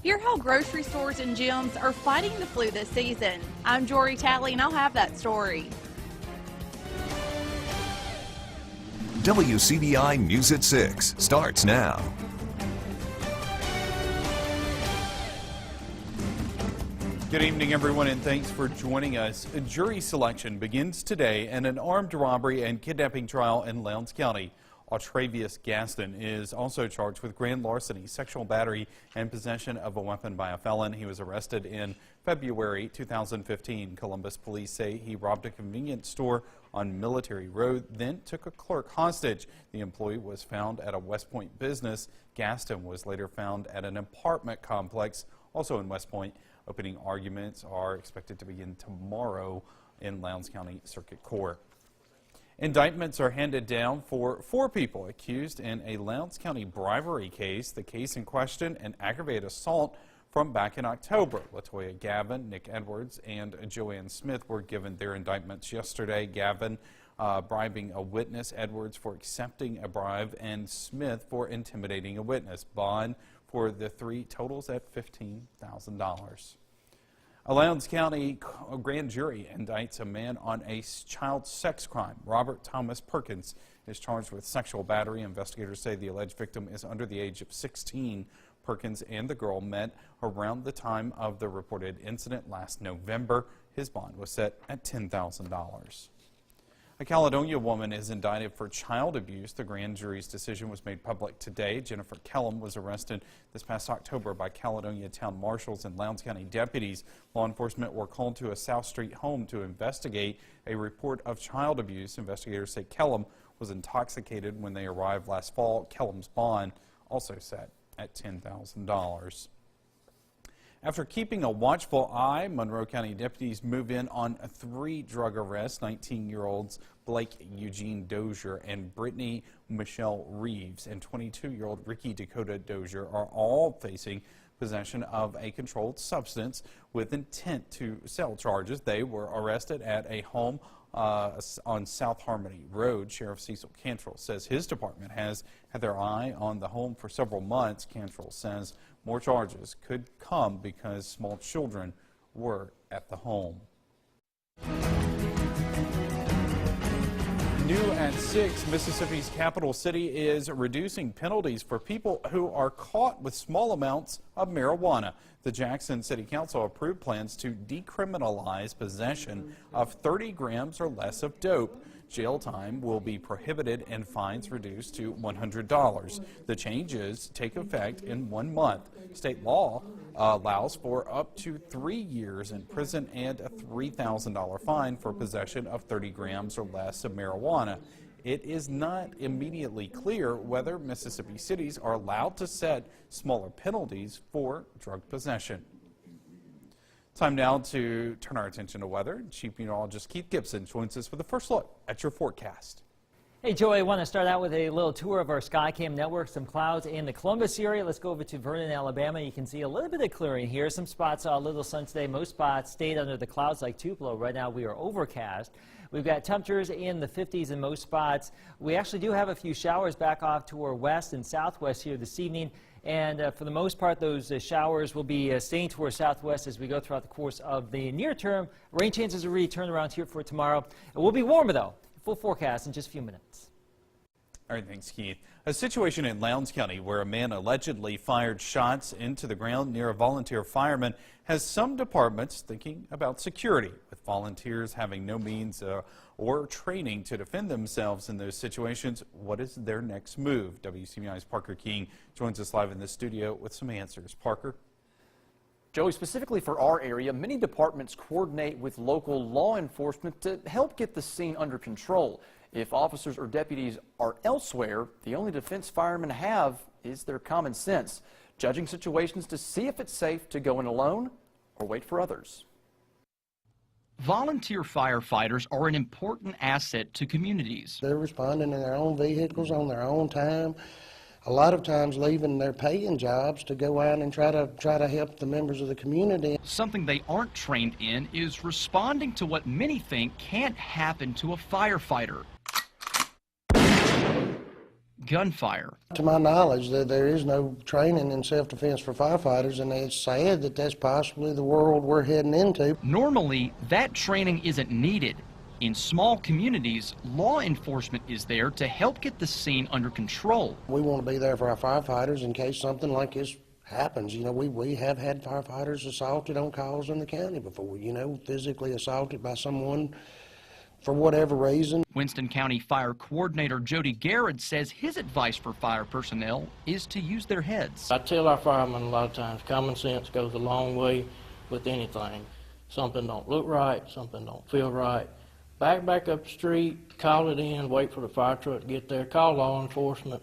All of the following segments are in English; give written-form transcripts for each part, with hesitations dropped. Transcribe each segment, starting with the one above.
Hear how grocery stores and gyms are fighting the flu this season. I'm Jory Talley, and I'll have that story. WCBI News at 6 starts now. Good evening, everyone, and thanks for joining us. A jury selection begins today in an armed robbery and kidnapping trial in Lowndes County. Travius Gaston is also charged with grand larceny, sexual battery, and possession of a weapon by a felon. He was arrested in February 2015. Columbus police say he robbed a convenience store on Military Road, then took a clerk hostage. The employee was found at a West Point business. Gaston was later found at an apartment complex, also in West Point. Opening arguments are expected to begin tomorrow in Lowndes County Circuit Court. Indictments are handed down for 4 people accused in a Lowndes County bribery case. The case in question, an aggravated assault from back in October. Latoya Gavin, Nick Edwards, and Joanne Smith were given their indictments yesterday. Gavin bribing a witness, Edwards for accepting a bribe, and Smith for intimidating a witness. Bond for the 3 totals at $15,000. A Lowndes County grand jury indicts a man on a child sex crime. Robert Thomas Perkins is charged with sexual battery. Investigators say the alleged victim is under the age of 16. Perkins and the girl met around the time of the reported incident last November. His bond was set at $10,000. A Caledonia woman is indicted for child abuse. The grand jury's decision was made public today. Jennifer Kellum was arrested this past October by Caledonia town marshals and Lowndes County deputies. Law enforcement were called to a South Street home to investigate a report of child abuse. Investigators say Kellum was intoxicated when they arrived last fall. Kellum's bond also set at $10,000. After keeping a watchful eye, Monroe County deputies move in on 3 drug arrests. 19-year-olds Blake Eugene Dozier and Brittany Michelle Reeves and 22-year-old Ricky Dakota Dozier are all facing possession of a controlled substance with intent to sell charges. They were arrested at a home on South Harmony Road. Sheriff Cecil Cantrell says his department has had their eye on the home for several months. Cantrell says more charges could come because small children were at the home. New at 6, Mississippi's capital city is reducing penalties for people who are caught with small amounts of marijuana. The Jackson City Council approved plans to decriminalize possession of 30 grams or less of dope. Jail time will be prohibited and fines reduced to $100. The changes take effect in 1 month. State law allows for up to 3 years in prison and a $3,000 fine for possession of 30 grams or less of marijuana. It is not immediately clear whether Mississippi cities are allowed to set smaller penalties for drug possession. Time now to turn our attention to weather. Chief Meteorologist Keith Gibson joins us with a first look at your forecast. Hey, Joey, I want to start out with a little tour of our SkyCam network. Some clouds in the Columbus area. Let's go over to Vernon, Alabama. You can see a little bit of clearing here. Some spots saw a little sun today. Most spots stayed under the clouds like Tupelo. Right now we are overcast. We've got temperatures in the 50s in most spots. We actually do have a few showers back off to our west and southwest here this evening. And for the most part, those showers will be staying to our southwest as we go throughout the course of the near term. Rain chances are really turned around here for tomorrow. It will be warmer, though. Full forecast in just a few minutes. All right, thanks, Keith. A situation in Lowndes County where a man allegedly fired shots into the ground near a volunteer fireman has some departments thinking about security, with volunteers having no means or training to defend themselves in those situations. What is their next move? WCBI's Parker King joins us live in the studio with some answers. Parker? Joey, specifically for our area, many departments coordinate with local law enforcement to help get the scene under control. If officers or deputies are elsewhere, the only defense firemen have is their common sense, judging situations to see if it's safe to go in alone or wait for others. Volunteer firefighters are an important asset to communities. They're responding in their own vehicles on their own time, a lot of times leaving their paying jobs to go out and try to help the members of the community. Something they aren't trained in is responding to what many think can't happen to a firefighter. gunfire. To my knowledge, there is no training in self-defense for firefighters, and it's sad that that's possibly the world we're heading into. Normally, that training isn't needed. In small communities, law enforcement is there to help get the scene under control. We want to be there for our firefighters in case something like this happens. You know, we have had firefighters assaulted on calls in the county before, you know, physically assaulted by someone for whatever reason. Winston County Fire Coordinator Jody Garrett says his advice for fire personnel is to use their heads. I tell our firemen a lot of times, common sense goes a long way with anything. Something don't look right, something don't feel right. Back up the street, call it in, wait for the fire truck to get there, call law enforcement.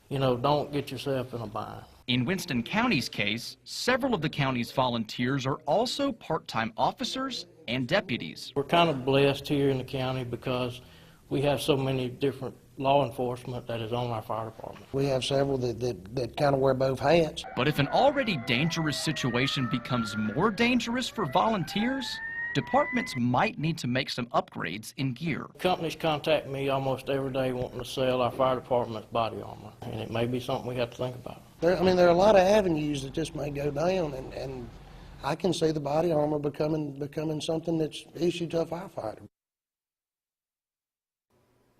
You know, don't get yourself in a bind. In Winston County's case, several of the county's volunteers are also part-time officers and deputies. We're kind of blessed here in the county because we have so many different law enforcement that is on our fire department. We have several that kind of wear both hats. But if an already dangerous situation becomes more dangerous for volunteers, departments might need to make some upgrades in gear. Companies contact me almost every day wanting to sell our fire department's body armor, and it may be something we have to think about. There are a lot of avenues that this may go down, and I can see the body armor becoming something that's issued to a firefighter.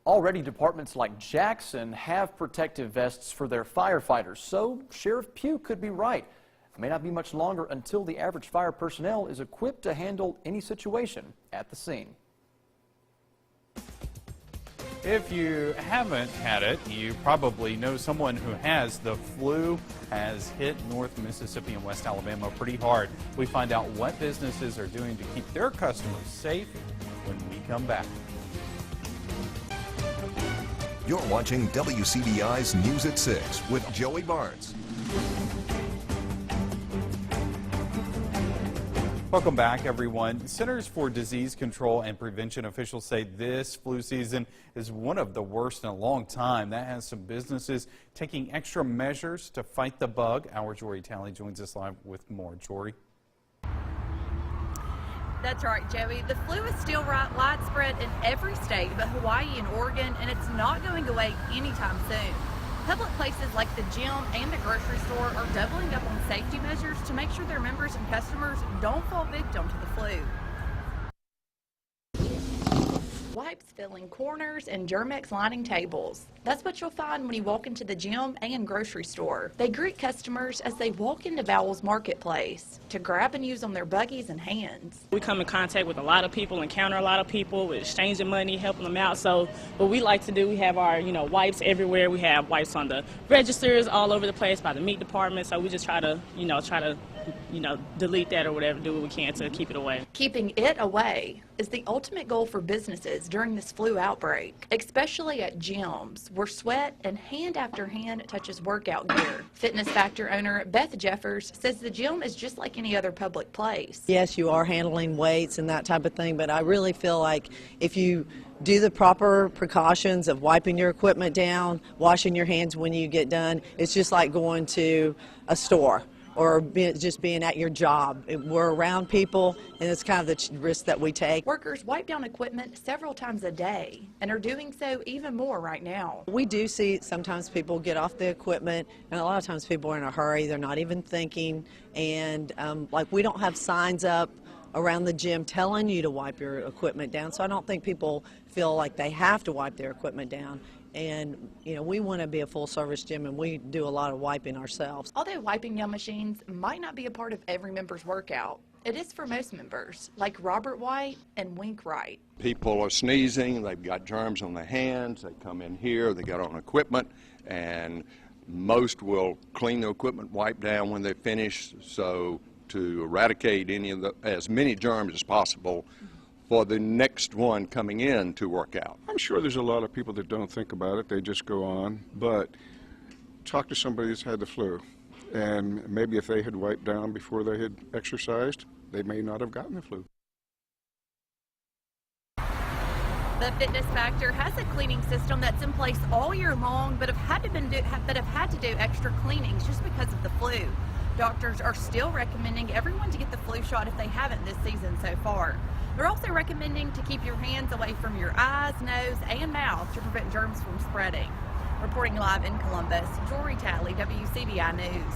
Already, departments like Jackson have protective vests for their firefighters, so Sheriff Pugh could be right. It may not be much longer until the average fire personnel is equipped to handle any situation at the scene. If you haven't had it, you probably know someone who has. The flu has hit North Mississippi and West Alabama pretty hard. We find out what businesses are doing to keep their customers safe when we come back. You're watching WCBI's News at 6 with Joey Barnes. Welcome back, everyone. Centers for Disease Control and Prevention officials say this flu season is one of the worst in a long time. That has some businesses taking extra measures to fight the bug. Our Jory Talley joins us live with more. Jory. That's right, Joey. The flu is still widespread in every state but Hawaii and Oregon, and it's not going away anytime soon. Public places like the gym and the grocery store are doubling up on safety measures to make sure their members and customers don't fall victim to the flu. Wipes filling corners and Germ-X lining tables. That's what you'll find when you walk into the gym and grocery store. They greet customers as they walk into Bowles Marketplace to grab and use on their buggies and hands. We come in contact with a lot of people, encounter a lot of people, with exchanging money, helping them out. So what we like to do, we have our wipes everywhere. We have wipes on the registers all over the place by the meat department. So we just try to delete that or whatever, do what we can to keep it away. Keeping it away is the ultimate goal for businesses during this flu outbreak, especially at gyms where sweat and hand after hand touches workout gear. Fitness Factor owner Beth Jeffers says the gym is just like any other public place. Yes, you are handling weights and that type of thing, but I really feel like if you do the proper precautions of wiping your equipment down, washing your hands when you get done, it's just like going to a store or just being at your job. We're around people, and it's kind of the risk that we take. Workers wipe down equipment several times a day and are doing so even more right now. We do see sometimes people get off the equipment, and a lot of times people are in a hurry. They're not even thinking, and like we don't have signs up around the gym telling you to wipe your equipment down, so I don't think people feel like they have to wipe their equipment down. And, we want to be a full-service gym, and we do a lot of wiping ourselves. Although wiping down machines might not be a part of every member's workout, it is for most members, like Robert White and Wink Wright. People are sneezing, they've got germs on their hands, they come in here, they got on equipment, and most will clean the equipment, wipe down when they finish, so to eradicate as many germs as possible for the next one coming in to work out. I'm sure there's a lot of people that don't think about it, they just go on, but talk to somebody that's had the flu, and maybe if they had wiped down before they had exercised, they may not have gotten the flu. The Fitness Factor has a cleaning system that's in place all year long, but have had to do extra cleanings just because of the flu. Doctors are still recommending everyone to get the flu shot if they haven't this season so far. They're also recommending to keep your hands away from your eyes, nose, and mouth to prevent germs from spreading. Reporting live in Columbus, Jory Talley, WCBI News.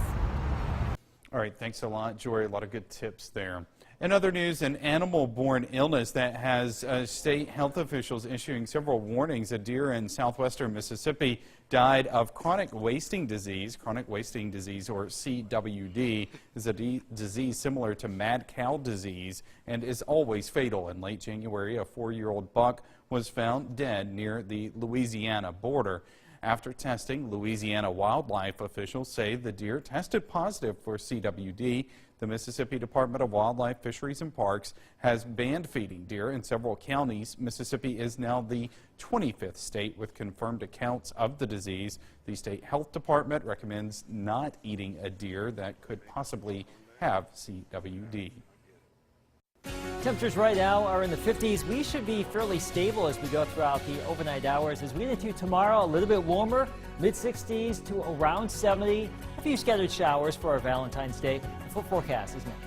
All right, thanks a lot, Jory. A lot of good tips there. In other news, an animal-borne illness that has state health officials issuing several warnings. A deer in southwestern Mississippi died of chronic wasting disease. Chronic wasting disease, or CWD, is a disease similar to mad cow disease and is always fatal. In late January, a 4-year-old buck was found dead near the Louisiana border. After testing, Louisiana wildlife officials say the deer tested positive for CWD. The Mississippi Department of Wildlife, Fisheries and Parks has banned feeding deer in several counties. Mississippi is now the 25th state with confirmed accounts of the disease. The state health department recommends not eating a deer that could possibly have CWD. Temperatures right now are in the 50s. We should be fairly stable as we go throughout the overnight hours. As we get into tomorrow, a little bit warmer, mid-60s to around 70. A few scattered showers for our Valentine's Day. The full forecast is next.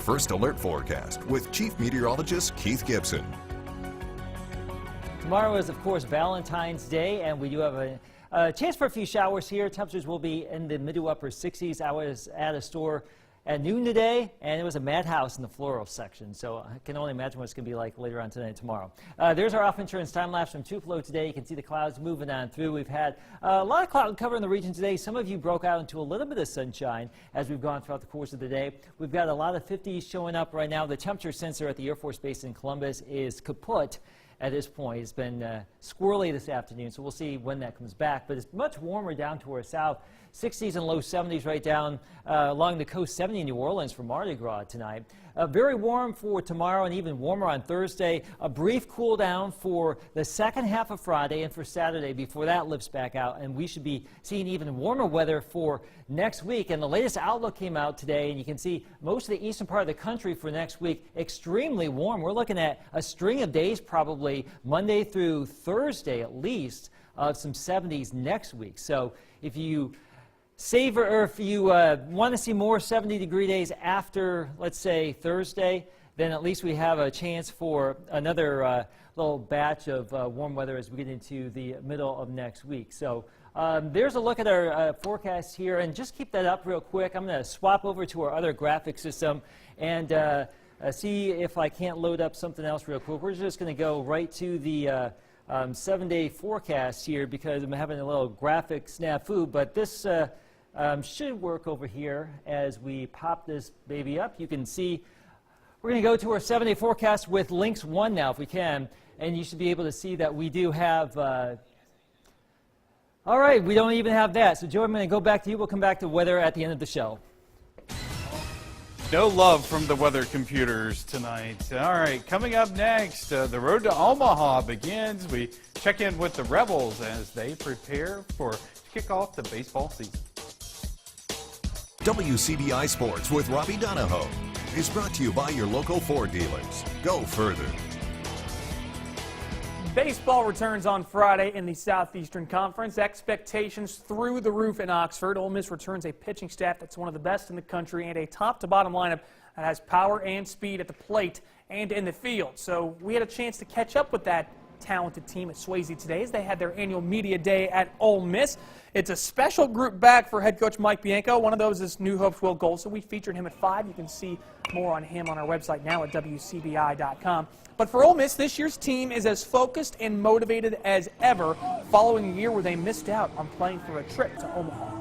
First Alert Forecast with Chief Meteorologist Keith Gibson. Tomorrow is, of course, Valentine's Day, and we do have a chance for a few showers here. Temperatures will be in the mid to upper 60s. I was at a store at noon today, and it was a madhouse in the floral section. So I can only imagine what it's going to be like later on tonight and tomorrow. There's our off-insurance time-lapse from Tupelo today. You can see the clouds moving on through. We've had a lot of cloud cover in the region today. Some of you broke out into a little bit of sunshine as we've gone throughout the course of the day. We've got a lot of 50s showing up right now. The temperature sensor at the Air Force Base in Columbus is kaput at this point. It's been squirrely this afternoon, so we'll see when that comes back. But it's much warmer down to our south. 60s and low 70s right down along the coast, 70 in New Orleans for Mardi Gras tonight. Very warm for tomorrow and even warmer on Thursday. A brief cool down for the second half of Friday and for Saturday before that lifts back out. And we should be seeing even warmer weather for next week. And the latest outlook came out today, and you can see most of the eastern part of the country for next week extremely warm. We're looking at a string of days, probably Monday through Thursday at least, of some 70s next week. So if you savor, or if you want to see more 70-degree days after, let's say, Thursday, then at least we have a chance for another little batch of warm weather as we get into the middle of next week. So there's a look at our forecast here, and just keep that up real quick. I'm going to swap over to our other graphic system and see if I can't load up something else real quick. We're just going to go right to the 7-day forecast here because I'm having a little graphic snafu, but this should work over here as we pop this baby up. You can see we're going to go to our 7-day forecast with Lynx 1 now if we can, and you should be able to see that we do have all right, we don't even have that. So Joe, I'm going to go back to you. We'll come back to weather at the end of the show. No love from the weather computers tonight. All right, coming up next, the road to Omaha begins. We check in with the Rebels as they prepare to kick off the baseball season. WCBI Sports with Robbie Donahoe is brought to you by your local Ford dealers. Go further. Baseball returns on Friday in the Southeastern Conference. Expectations through the roof in Oxford. Ole Miss returns a pitching staff that's one of the best in the country and a top-to-bottom lineup that has power and speed at the plate and in the field. So we had a chance to catch up with that talented team at Swayze today as they had their annual media day at Ole Miss. It's a special group back for head coach Mike Bianco. One of those is New Hope's Will Golson. We featured him at 5. You can see more on him on our website now at WCBI.com. But for Ole Miss, this year's team is as focused and motivated as ever following a year where they missed out on playing for a trip to Omaha.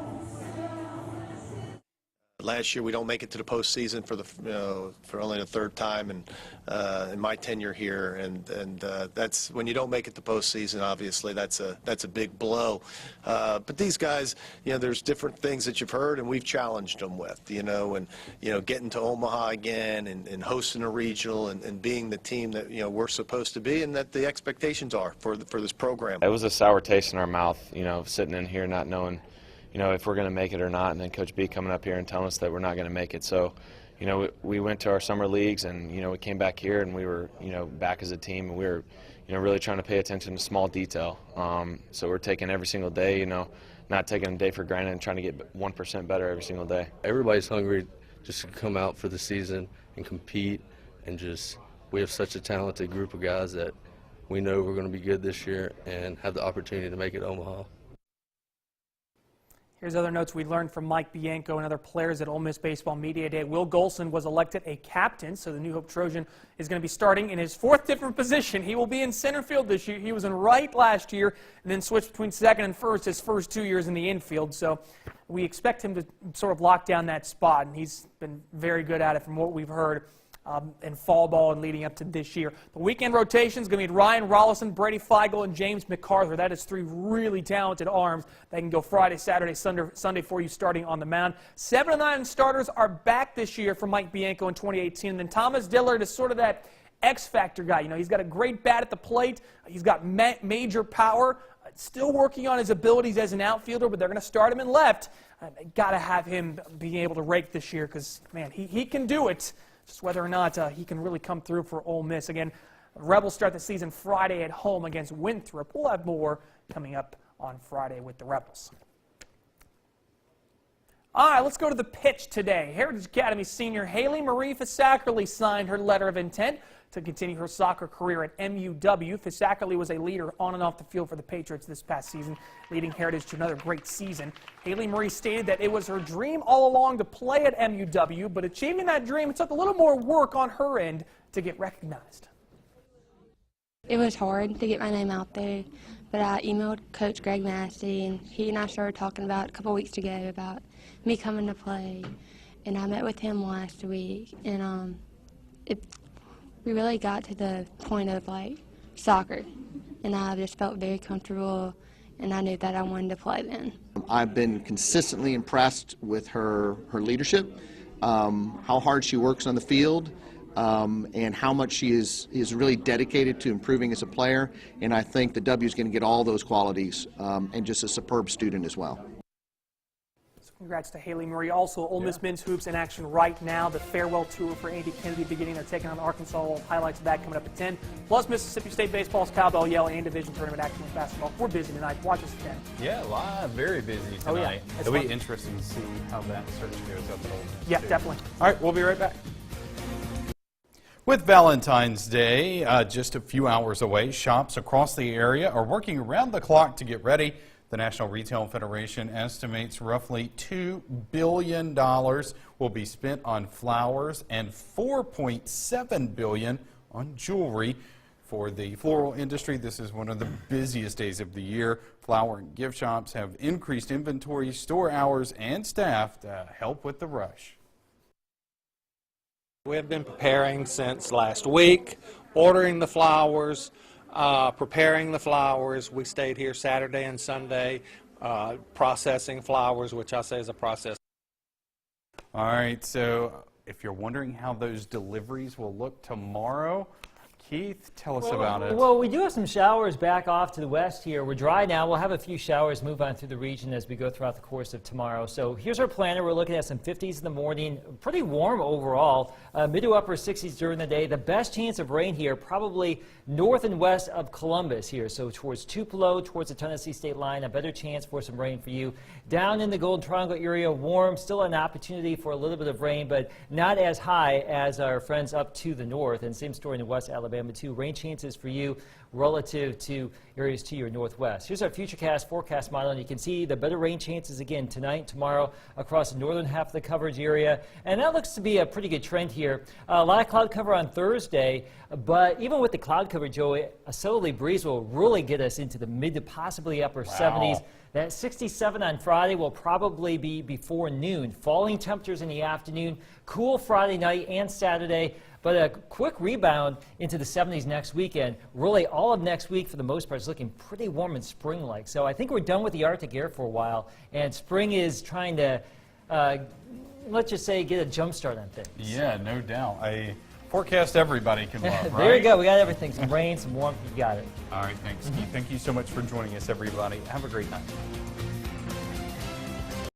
Last year, we don't make it to the postseason for only the third time in my tenure here, and that's when you don't make it to postseason. Obviously, that's a big blow. But these guys, there's different things that you've heard, and we've challenged them with, and getting to Omaha again and hosting a regional and being the team that we're supposed to be and that the expectations are for this program. It was a sour taste in our mouth, sitting in here not knowing if we're going to make it or not, and then Coach B coming up here and telling us that we're not going to make it. So, we went to our summer leagues, and, we came back here, and we were, back as a team, and we were, really trying to pay attention to small detail. So we're taking every single day, not taking a day for granted and trying to get 1% better every single day. Everybody's hungry just to come out for the season and compete, and we have such a talented group of guys that we know we're going to be good this year and have the opportunity to make it Omaha. Here's other notes we learned from Mike Bianco and other players at Ole Miss Baseball Media Day. Will Golson was elected a captain, so the New Hope Trojan is going to be starting in his 4th different position. He will be in center field this year. He was in right last year and then switched between second and first his first 2 years in the infield. So we expect him to sort of lock down that spot, and he's been very good at it from what we've heard in fall ball and leading up to this year. The weekend rotation is going to be Ryan Rollison, Brady Feigl, and James MacArthur. That is 3 really talented arms that can go Friday, Saturday, Sunday for you starting on the mound. 7 of 9 starters are back this year for Mike Bianco in 2018. And then Thomas Dillard is sort of that X-factor guy. He's got a great bat at the plate. He's got major power. Still working on his abilities as an outfielder, but they're going to start him in left. Got to have him being able to rake this year because, man, he can do it. Just whether or not he can really come through for Ole Miss. Again, Rebels start the season Friday at home against Winthrop. We'll have more coming up on Friday with the Rebels. All right, let's go to the pitch today. Heritage Academy senior Haley Marie Fisackerly signed her letter of intent to continue her soccer career at MUW. Fisackerly was a leader on and off the field for the Patriots this past season, leading Heritage to another great season. Haley Marie stated that it was her dream all along to play at MUW, but achieving that dream took a little more work on her end to get recognized. It was hard to get my name out there, but I emailed Coach Greg Massey, and he and I started talking about a couple weeks ago about me coming to play, and I met with him last week, and we really got to the point of soccer, and I just felt very comfortable, and I knew that I wanted to play then. I've been consistently impressed with her leadership, how hard she works on the field, and how much she is really dedicated to improving as a player, and I think the W is going to get all those qualities, and just a superb student as well. Congrats to Haley Marie. Also, Ole Miss men's hoops in action right now. The farewell tour for Andy Kennedy beginning. They're taking on Arkansas. Highlights of that coming up at 10. Plus, Mississippi State baseball's Cowbell Yell and division tournament action with basketball. We're busy tonight. Watch us at 10. Yeah, live. Very busy tonight. Oh, yeah. It'll be interesting to see how that search goes up at Ole Miss. Yeah, definitely. All right, we'll be right back. With Valentine's Day just a few hours away, shops across the area are working around the clock to get ready. The National Retail Federation estimates roughly $2 billion will be spent on flowers and $4.7 billion on jewelry. For the floral industry, this is one of the busiest days of the year. Flower and gift shops have increased inventory, store hours, and staff to help with the rush. We have been preparing since last week, ordering the flowers, preparing the flowers. We stayed here Saturday and Sunday processing flowers, which I say is a process. All right, so if you're wondering how those deliveries will look tomorrow, Keith, tell us about it. Well, we do have some showers back off to the west here. We're dry now. We'll have a few showers move on through the region as we go throughout the course of tomorrow. So here's our planner. We're looking at some 50s in the morning. Pretty warm overall. Mid to upper 60s during the day. The best chance of rain here probably north and west of Columbus here. So towards Tupelo, towards the Tennessee state line, a better chance for some rain for you. Down in the Golden Triangle area, warm. Still an opportunity for a little bit of rain, but not as high as our friends up to the north. And same story in West Alabama. Alabama too. Rain chances for you relative to areas to your northwest. Here's our Futurecast forecast model, and you can see the better rain chances again tonight and tomorrow across the northern half of the coverage area. And that looks to be a pretty good trend here. A lot of cloud cover on Thursday, but even with the cloud cover, Joey, a southerly breeze will really get us into the mid to possibly upper 70s. That 67 on Friday will probably be before noon. Falling temperatures in the afternoon, cool Friday night and Saturday, but a quick rebound into the 70s next weekend. Really, all of next week, for the most part, is looking pretty warm and spring-like. So I think we're done with the Arctic air for a while, and spring is trying to, let's just say, get a jump start on things. Yeah, no doubt. A forecast everybody can love, right? There you go. We got everything. Some rain, some warmth. You got it. All right, thanks, Keith. Thank you so much for joining us, everybody. Have a great night.